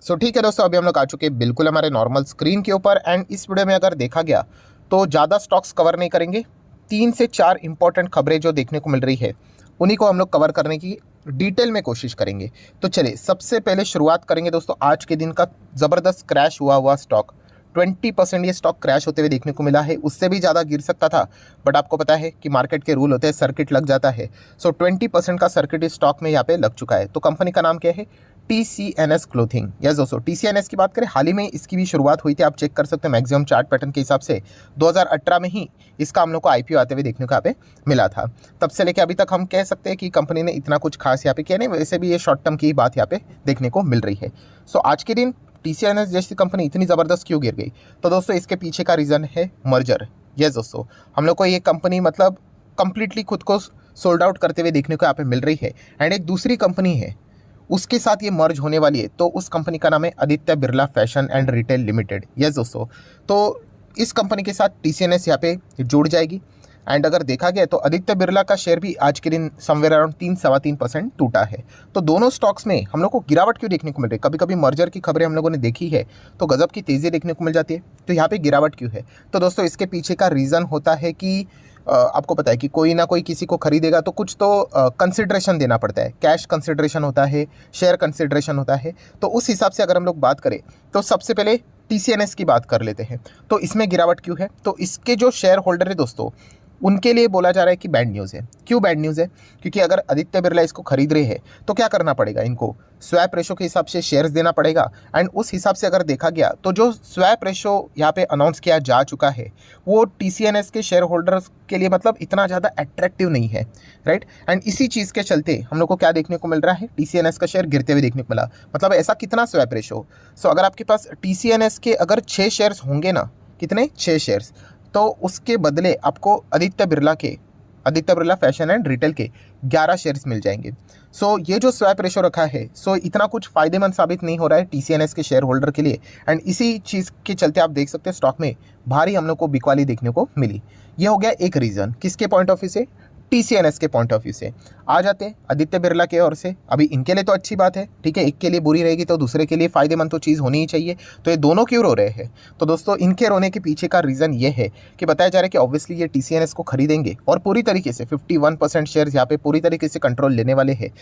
ठीक है दोस्तों, अभी हम लोग आ चुके हैं बिल्कुल हमारे नॉर्मल स्क्रीन के ऊपर। एंड इस वीडियो में अगर देखा गया तो ज़्यादा स्टॉक्स कवर नहीं करेंगे। 3 से 4 इंपॉर्टेंट खबरें जो देखने को मिल रही है उन्हीं को हम लोग कवर करने की डिटेल में कोशिश करेंगे। तो चलिए सबसे पहले शुरुआत करेंगे दोस्तों आज के दिन का ज़बरदस्त क्रैश हुआ स्टॉक। 20% ये स्टॉक क्रैश होते हुए देखने को मिला है, उससे भी ज़्यादा गिर सकता था, बट आपको पता है कि मार्केट के रूल होते हैं, सर्किट लग जाता है। 20% का सर्किट इस स्टॉक में यहाँ पे लग चुका है। तो कंपनी का नाम क्या है? TCNS clothing. यस दोस्तों, TCNS की बात करें, हाल ही में इसकी भी शुरुआत हुई थी, आप चेक कर सकते हैं मैक्सिमम चार्ट पैटर्न के हिसाब से 2018 में ही इसका हम लोग को IPO आते हुए देखने को यहाँ पे मिला था। तब से लेकर अभी तक हम कह सकते हैं कि कंपनी ने इतना कुछ खास यहाँ पे किया नहीं, वैसे भी ये शॉर्ट टर्म की ही बात यहाँ पे देखने को मिल रही है। आज के दिन TCNS जैसी कंपनी इतनी ज़बरदस्त क्यों गिर गई? तो दोस्तों इसके पीछे का रीज़न है मर्जर। यस दोस्तों, हम लोग को ये कंपनी मतलब कंप्लीटली खुद को सोल्ड आउट करते हुए देखने को यहाँ पे मिल रही है। एंड एक दूसरी कंपनी है उसके साथ ये मर्ज होने वाली है, तो उस कंपनी का नाम है Aditya Birla fashion and retail limited. Yes दोस्तों, तो इस कंपनी के साथ TCNS यहाँ पे जुड़ जाएगी। एंड अगर देखा गया तो आदित्य बिरला का शेयर भी आज के दिन समवेयर अराउंड 3-3.25% टूटा है। तो दोनों स्टॉक्स में हम लोग को गिरावट क्यों देखने को मिल रही है? कभी कभी मर्जर की खबरें हम लोगों ने देखी है तो गजब की तेज़ी देखने को मिल जाती है, तो यहाँ पे गिरावट क्यों है? तो दोस्तों इसके पीछे का रीज़न होता है कि आपको पता है कि कोई ना कोई किसी को खरीदेगा तो कुछ तो कंसिड्रेशन देना पड़ता है। कैश कंसिड्रेशन होता है, शेयर कंसिड्रेशन होता है। तो उस हिसाब से अगर हम लोग बात करें तो सबसे पहले TCNS की बात कर लेते हैं। तो इसमें गिरावट क्यों है? तो इसके जो शेयर होल्डर है दोस्तों, उनके लिए बोला जा रहा है कि बैड न्यूज़ है। क्यों बैड न्यूज़ है? क्योंकि अगर आदित्य बिरला इसको खरीद रहे हैं तो क्या करना पड़ेगा, इनको स्वैप रेशो के हिसाब से शेयर्स देना पड़ेगा। एंड उस हिसाब से अगर देखा गया तो जो स्वैप रेशो यहाँ पे अनाउंस किया जा चुका है वो TCNS के शेयर होल्डर्स के लिए मतलब इतना ज़्यादा अट्रैक्टिव नहीं है, राइट। एंड इसी चीज़ के चलते हम लोग को क्या देखने को मिल रहा है, TCNS का शेयर गिरते हुए देखने को मिला। मतलब ऐसा कितना स्वैप रेशो? अगर आपके पास TCNS के अगर 6 शेयर्स होंगे ना, कितने? 6 शेयर्स, तो उसके बदले आपको Aditya Birla fashion and retail के 11 शेयर्स मिल जाएंगे। ये जो स्वैप रेशो रखा है इतना कुछ फायदेमंद साबित नहीं हो रहा है TCNS के शेयर होल्डर के लिए। एंड इसी चीज़ के चलते आप देख सकते हैं स्टॉक में भारी हम लोग को बिकवाली देखने को मिली। ये हो गया एक रीज़न, किसके पॉइंट ऑफ व्यू से? TCNS के पॉइंट ऑफ व्यू से। आ जाते हैं आदित्य बिरला के ओर से। अभी इनके लिए तो अच्छी बात है, ठीक है, एक के लिए बुरी रहेगी तो दूसरे के लिए फायदेमंद तो चीज़ होनी ही चाहिए। तो ये दोनों क्यों रो रहे हैं? तो दोस्तों इनके रोने के पीछे का रीज़न ये है कि बताया जा रहा है कि ऑब्वियसली ये TCNS को खरीदेंगे और पूरी तरीके से 51% शेयर्स यहाँ पे पूरी तरीके से कंट्रोल लेने वाले हैं।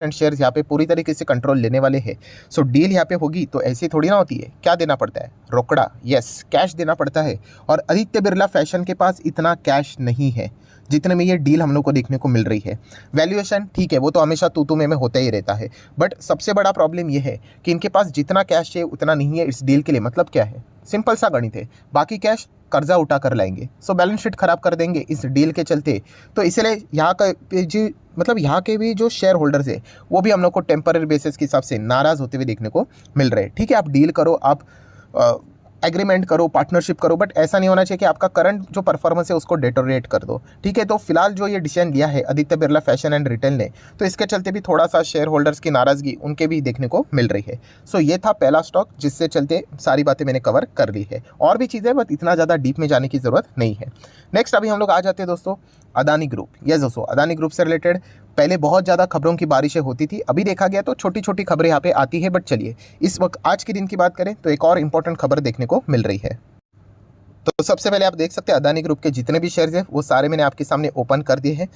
शेयर्स यहाँ पे पूरी तरीके से कंट्रोल लेने वाले हैं। डील यहाँ पे होगी तो ऐसी थोड़ी ना होती है। क्या देना पड़ता है? रोकड़ा, यस, कैश देना पड़ता है। और आदित्य बिरला फैशन के पास इतना कैश नहीं है जितने में ये डील हम लोग को देखने को मिल रही है। वैल्यूएशन ठीक है, वो तो हमेशा तू में होता ही रहता है, बट सबसे बड़ा प्रॉब्लम ये है कि इनके पास जितना कैश है उतना नहीं है इस डील के लिए। मतलब क्या है? सिंपल सा गणित है, बाकी कैश कर्जा उठा कर लाएंगे, बैलेंस शीट खराब कर देंगे इस डील के चलते। तो इसलिए यहाँ का जी मतलब यहाँ के भी जो शेयर होल्डर्स है वो भी हम लोग को टेम्पररी बेसिस के हिसाब से नाराज़ होते हुए देखने को मिल रहे हैं। ठीक है, आप डील करो, आप एग्रीमेंट करो, पार्टनरशिप करो, बट ऐसा नहीं होना चाहिए कि आपका करंट जो परफॉर्मेंस है उसको डेटोरेट कर दो। ठीक है, तो फिलहाल जो ये डिसीजन लिया है Aditya Birla fashion and retail ने, तो इसके चलते भी थोड़ा सा शेयर होल्डर्स की नाराज़गी उनके भी देखने को मिल रही है। ये था पहला स्टॉक जिससे चलते सारी बातें मैंने कवर कर ली है। और भी चीज़ें बट इतना ज़्यादा डीप में जाने की ज़रूरत नहीं है। नेक्स्ट अभी हम लोग आ जाते हैं दोस्तों अदानी ग्रुप। यस दोस्तों, अदानी ग्रुप से रिलेटेड पहले बहुत ज़्यादा खबरों की बारिशें होती थी, अभी देखा गया तो छोटी छोटी खबरें यहाँ पे आती है। बट चलिए इस वक्त आज के दिन की बात करें तो एक और इंपॉर्टेंट खबर देखने को मिल रही है। तो सबसे पहले आप देख सकते हैं अदानी ग्रुप के जितने भी शेयर्स हैं वो सारे मैंने आपके सामने ओपन कर दिए हैं।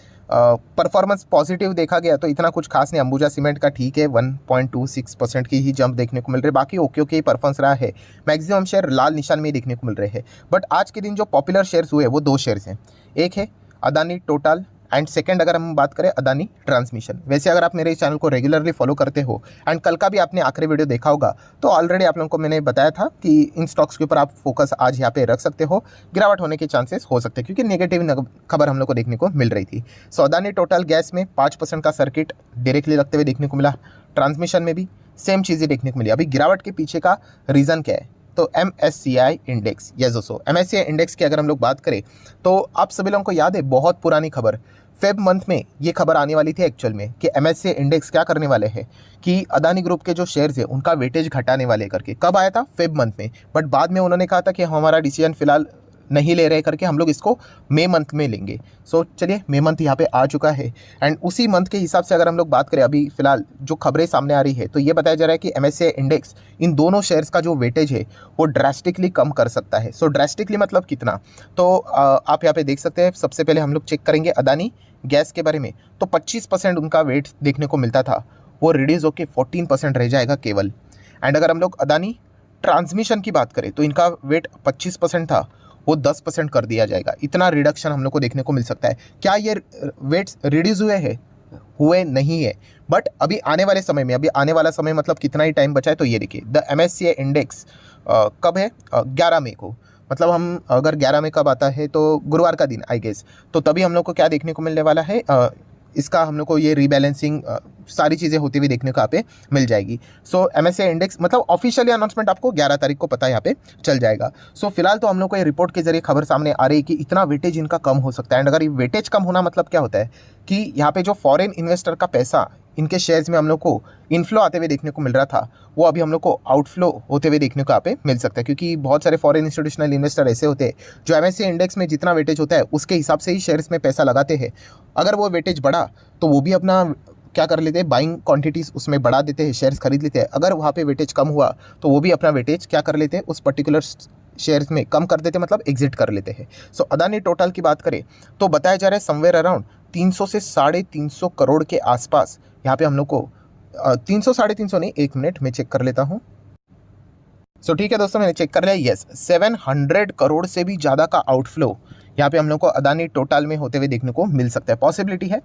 परफॉर्मेंस पॉजिटिव देखा गया तो इतना कुछ खास नहीं। अंबुजा सीमेंट का ठीक है 1.26% की ही जंप देखने को मिल रही है, बाकी ओके परफॉर्मेंस रहा है। मैक्सिमम शेयर लाल निशान में देखने को मिल रहे हैं। बट आज के दिन जो पॉपुलर शेयर्स हुए वो 2 शेयर्स हैं, एक है अदानी टोटल एंड सेकंड अगर हम बात करें अदानी ट्रांसमिशन। वैसे अगर आप मेरे चैनल को रेगुलरली फॉलो करते हो एंड कल का भी आपने आखिरी वीडियो देखा होगा तो ऑलरेडी आप लोगों को मैंने बताया था कि इन स्टॉक्स के ऊपर आप फोकस आज यहाँ पे रख सकते हो, गिरावट होने के चांसेस हो सकते हैं क्योंकि नेगेटिव खबर हम लोग को देखने को मिल रही थी। अदानी टोटल गैस में 5% का सर्किट डायरेक्टली लगते हुए देखने को मिला, ट्रांसमिशन में भी सेम चीज़ें देखने को मिली। अभी गिरावट के पीछे का रीज़न क्या है? तो MSCI इंडेक्स। यस दोस्तों, MSCI इंडेक्स की अगर हम लोग बात करें तो आप सभी लोगों को याद है बहुत पुरानी खबर, फेब मंथ में ये खबर आने वाली थी एक्चुअल में कि MSCI इंडेक्स क्या करने वाले हैं कि अदानी ग्रुप के जो शेयर्स है उनका वेटेज घटाने वाले करके। कब आया था? फेब मंथ में। बट बाद में उन्होंने कहा था कि हमारा डिसीजन फिलहाल नहीं ले रहे करके हम लोग इसको मई मंथ में लेंगे। सो चलिए मई मंथ यहाँ पे आ चुका है एंड उसी मंथ के हिसाब से अगर हम लोग बात करें अभी फिलहाल जो खबरें सामने आ रही है तो ये बताया जा रहा है कि MSCI इंडेक्स इन दोनों शेयर्स का जो वेटेज है वो ड्रास्टिकली कम कर सकता है। सो ड्रास्टिकली मतलब कितना, तो आप यहाँ पे देख सकते हैं। सबसे पहले हम लोग चेक करेंगे अदानी गैस के बारे में, तो 25% उनका वेट देखने को मिलता था, वो रिड्यूस होकर 14% रह जाएगा केवल। एंड अगर हम लोग अदानी ट्रांसमिशन की बात करें तो इनका वेट 25% था, वो 10% कर दिया जाएगा। इतना रिडक्शन हम लोग को देखने को मिल सकता है। क्या ये वेट्स रिड्यूस हुए हैं? हुए नहीं है, बट अभी आने वाले समय में, अभी आने वाला समय मतलब कितना ही टाइम बचा है, तो ये देखिए द MSCI इंडेक्स कब है, 11 मई को, मतलब हम अगर 11 मई कब आता है तो गुरुवार का दिन आई गेस, तो तभी हम लोग को क्या देखने को मिलने वाला है, इसका हम लोग को ये रीबैलेंसिंग सारी चीज़ें होती हुई देखने को यहाँ पे मिल जाएगी। सो MSCI इंडेक्स मतलब ऑफिशियली अनाउंसमेंट आपको 11 तारीख को पता यहाँ पे चल जाएगा। सो फिलहाल तो हम लोग को ये रिपोर्ट के जरिए खबर सामने आ रही है कि इतना वेटेज इनका कम हो सकता है। एंड अगर ये वेटेज कम होना मतलब क्या होता है कि यहाँ पे जो फॉरेन इन्वेस्टर का पैसा इनके शेयर्स में हम लोग को इनफ्लो आते हुए देखने को मिल रहा था, वो अभी हम लोग को आउटफ्लो होते हुए देखने को यहाँ पे मिल सकता है, क्योंकि बहुत सारे फॉरेन इंस्टीट्यूशनल इन्वेस्टर ऐसे होते हैं जो MSCI इंडेक्स में जितना वेटेज होता है उसके हिसाब से ही शेयर्स में पैसा लगाते हैं। अगर वो वेटेज बढ़ा तो वो भी अपना क्या कर लेते हैं, बाइंग क्वांटिटीज़ उसमें बढ़ा देते हैं, शेयर्स खरीद लेते हैं। अगर वहाँ पे वेटेज कम हुआ तो वो भी अपना वेटेज क्या कर लेते हैं, उस पर्टिकुलर शेयर्स में कम कर देते हैं, मतलब एग्जिट कर लेते हैं। सो अदानी टोटल की बात करें तो बताया जा रहा है समवेयर अराउंड 300 से 350 करोड़ के आसपास यहाँ पे हम लोग को 300 350 नहीं, एक मिनट मैं चेक कर लेता हूँ। सो ठीक है दोस्तों, मैंने चेक कर लिया, यस 700 करोड़ से भी ज़्यादा का आउटफ्लो यहाँ पे हम लोग को अदानी टोटल में होते हुए देखने को मिल सकता है, पॉसिबिलिटी है।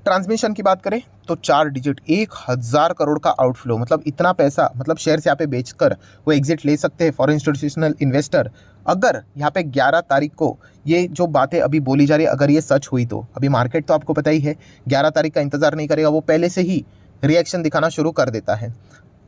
ट्रांसमिशन की बात करें तो 4 डिजिट 1000 करोड़ का आउटफ्लो, मतलब इतना पैसा, मतलब शेयर्स यहाँ पे बेचकर वो एग्जिट ले सकते हैं फॉरेन इंस्टीट्यूशनल इन्वेस्टर। अगर यहाँ पे 11 तारीख को ये जो बातें अभी बोली जा रही है अगर ये सच हुई तो अभी मार्केट तो आपको पता ही है 11 तारीख का इंतजार नहीं करेगा, वो पहले से ही रिएक्शन दिखाना शुरू कर देता है।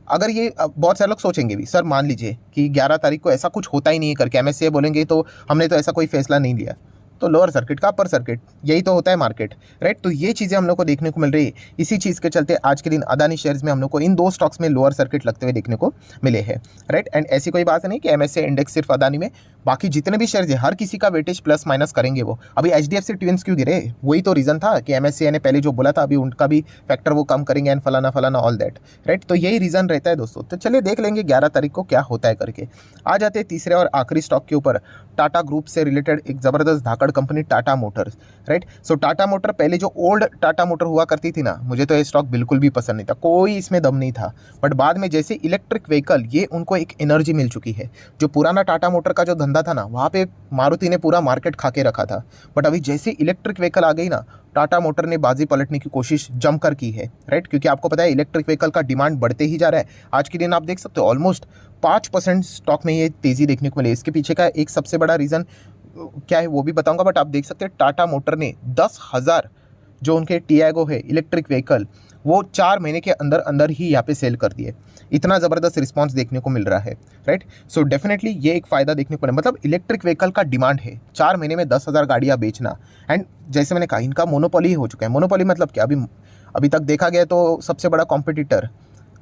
अगर ये बहुत सारे लोग सोचेंगे भी, सर मान लीजिए कि 11 तारीख को ऐसा कुछ होता ही नहीं है करके MSCI बोलेंगे तो हमने तो ऐसा कोई फैसला नहीं लिया, तो लोअर सर्किट का अपर सर्किट, यही तो होता है मार्केट, राइट। तो ये चीज़ें हम लोग को देखने को मिल रही है। इसी चीज़ के चलते आज के दिन अदानी शेयर्स में हम लोग को इन दो स्टॉक्स में लोअर सर्किट लगते हुए देखने को मिले हैं, राइट। एंड ऐसी कोई बात नहीं कि MSCI इंडेक्स सिर्फ अदानी में, बाकी जितने भी शेयर्स है हर किसी का वेटेज प्लस माइनस करेंगे। वो अभी HDFC ट्विंस क्यों गिरे, वही तो रीज़न था कि MSCI ने पहले जो बोला था अभी उनका भी फैक्टर वो कम करेंगे एंड फलाना फलाना ऑल दैट, राइट। तो यही रीज़न रहता है दोस्तों। तो चलिए देख लेंगे 11 तारीख को क्या होता है करके। आ जाते हैं तीसरे और आखिरी स्टॉक के ऊपर, टाटा ग्रुप से रिलेटेड एक ज़बरदस्त धाकड़ कंपनी टाटा मोटर्स, राइट। सो टाटा मोटर पहले जो ओल्ड टाटा मोटर हुआ करती थी ना, मुझे तो ये स्टॉक बिल्कुल भी पसंद नहीं था, कोई इसमें दम नहीं था। बट बाद में जैसे इलेक्ट्रिक व्हीकल, ये उनको एक एनर्जी मिल चुकी है। जो पुराना टाटा मोटर का जो धंधा था ना, वहाँ पे मारुति ने पूरा मार्केट खा के रखा था। बट अभी जैसे इलेक्ट्रिक व्हीकल आ गई ना, टाटा मोटर ने बाजी पलटने की कोशिश जमकर की है, राइट। क्योंकि आपको पता है इलेक्ट्रिक व्हीकल का डिमांड बढ़ते ही जा रहा है। आज के दिन आप देख सकते हो ऑलमोस्ट 5% स्टॉक में ये तेज़ी देखने को मिली। इसके पीछे का एक सबसे बड़ा रीज़न क्या है वो भी बताऊंगा, बट आप देख सकते हैं टाटा मोटर ने 10,000 जो उनके टियागो है इलेक्ट्रिक व्हीकल, वो 4 महीने के अंदर अंदर ही यहाँ पे सेल कर दिए। इतना ज़बरदस्त रिस्पांस देखने को मिल रहा है, राइट। सो डेफिनेटली ये एक फ़ायदा देखने को मिला, मतलब इलेक्ट्रिक व्हीकल का डिमांड है, 4 महीने में 10,000 गाड़ियाँ बेचना। एंड जैसे मैंने कहा इनका मोनोपोली हो चुका है। मोनोपोली मतलब क्या, अभी तक देखा गया तो सबसे बड़ा कॉम्पिटिटर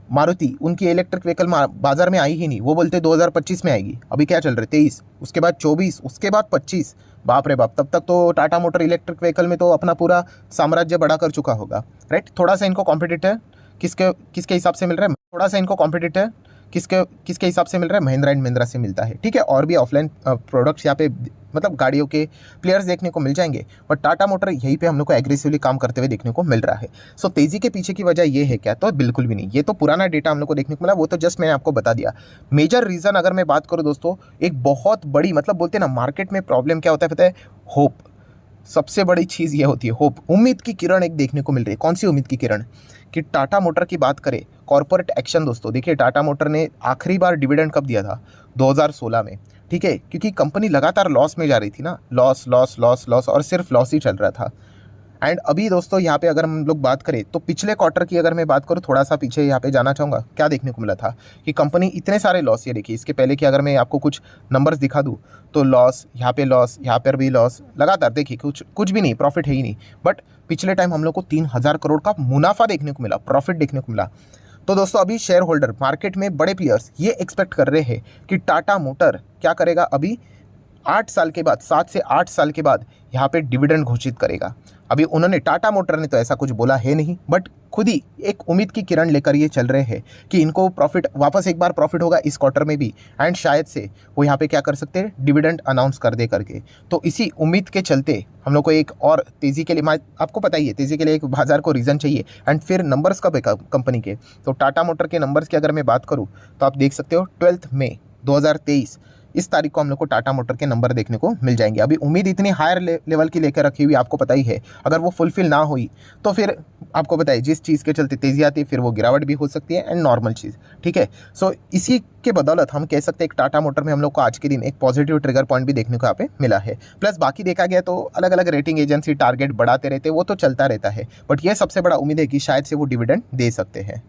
मारुति, उनकी इलेक्ट्रिक व्हीकल बाजार में आई ही नहीं। वो बोलते 2025 में आएगी, अभी क्या चल रहा है 23, उसके बाद 24, उसके बाद 25, बाप रे बाप, तब तक तो टाटा मोटर इलेक्ट्रिक व्हीकल में तो अपना पूरा साम्राज्य बड़ा कर चुका होगा, राइट। थोड़ा सा इनको कॉम्पिटिटर किसके हिसाब से मिल रहा है, थोड़ा सा इनको कॉम्पिटिटर किसके हिसाब से मिल रहा है, महिंद्रा एंड महिंद्रा से मिलता है, ठीक है। और भी ऑफलाइन प्रोडक्ट्स यहाँ पे मतलब गाड़ियों के प्लेयर्स देखने को मिल जाएंगे, बट टाटा मोटर यहीं पे हम लोग को एग्रेसिवली काम करते हुए देखने को मिल रहा है। सो तेज़ी के पीछे की वजह ये है क्या, तो बिल्कुल भी नहीं, ये तो पुराना डेटा हम लोग को देखने को मिला, वो तो जस्ट मैंने आपको बता दिया। मेजर रीज़न अगर मैं बात करूँ दोस्तों, एक बहुत बड़ी, मतलब बोलते हैं ना मार्केट में प्रॉब्लम क्या होता है पता है, होप। सबसे बड़ी चीज़ ये होती है होप, उम्मीद की किरण एक देखने को मिल रही है। कौन सी उम्मीद की किरण, कि टाटा मोटर की बात करें कॉर्पोरेट एक्शन दोस्तों, देखिए टाटा मोटर ने आखिरी बार डिविडेंड कब दिया था, 2016 में, ठीक है। क्योंकि कंपनी लगातार लॉस में जा रही थी ना, लॉस लॉस लॉस लॉस और सिर्फ लॉस ही चल रहा था। एंड अभी दोस्तों यहाँ पे अगर हम लोग बात करें तो पिछले क्वार्टर की अगर मैं बात करूँ, थोड़ा सा पीछे यहाँ पे जाना चाहूँगा, क्या देखने को मिला था कि कंपनी इतने सारे लॉस, ये देखिए इसके पहले कि अगर मैं आपको कुछ नंबर्स दिखा दूँ तो लॉस, यहाँ पे लॉस, यहाँ पर भी लॉस, लगातार देखिए कुछ भी नहीं, प्रॉफिट है ही नहीं। बट पिछले टाइम हम लोग को 3,000 करोड़ का मुनाफा देखने को मिला, प्रॉफिट देखने को मिला। तो दोस्तों अभी शेयर होल्डर, मार्केट में बड़े प्लेयर्स ये एक्सपेक्ट कर रहे हैं कि टाटा मोटर क्या करेगा, अभी 8 साल के बाद, 7 से 8 साल के बाद यहाँ पे डिविडेंड घोषित करेगा। अभी उन्होंने, टाटा मोटर ने तो ऐसा कुछ बोला है नहीं, बट खुद ही एक उम्मीद की किरण लेकर ये चल रहे हैं कि इनको प्रॉफिट, वापस एक बार प्रॉफिट होगा इस क्वार्टर में भी, एंड शायद से वो यहाँ पे क्या कर सकते हैं, डिविडेंड अनाउंस कर दे करके। तो इसी उम्मीद के चलते हम लोग को एक और तेज़ी के लिए, आपको पता ही है तेज़ी के लिए एक बाजार को रीज़न चाहिए, एंड फिर नंबर्स कब है कंपनी के। तो टाटा मोटर के नंबर्स की अगर मैं बात करूँ तो आप देख सकते हो 12 मई 2023 इस तारीख को हम लोग को टाटा मोटर के नंबर देखने को मिल जाएंगे। अभी उम्मीद इतनी हायर लेवल की लेकर रखी हुई, आपको पता ही है, अगर वो फुलफिल ना हुई तो फिर आपको पता है जिस चीज़ के चलते तेज़ी आती है फिर वो गिरावट भी हो सकती है, एंड नॉर्मल चीज़, ठीक है। सो इसी के बदौलत हम कह सकते हैं कि टाटा मोटर में हम लोग को आज के दिन एक पॉजिटिव ट्रिगर पॉइंट भी देखने को यहाँ पे मिला है। प्लस बाकी देखा गया तो अलग अलग रेटिंग एजेंसी टारगेट बढ़ाते रहते हैं, वो तो चलता रहता है, बट ये सबसे बड़ा उम्मीद है कि शायद से वो डिविडेंड दे सकते हैं।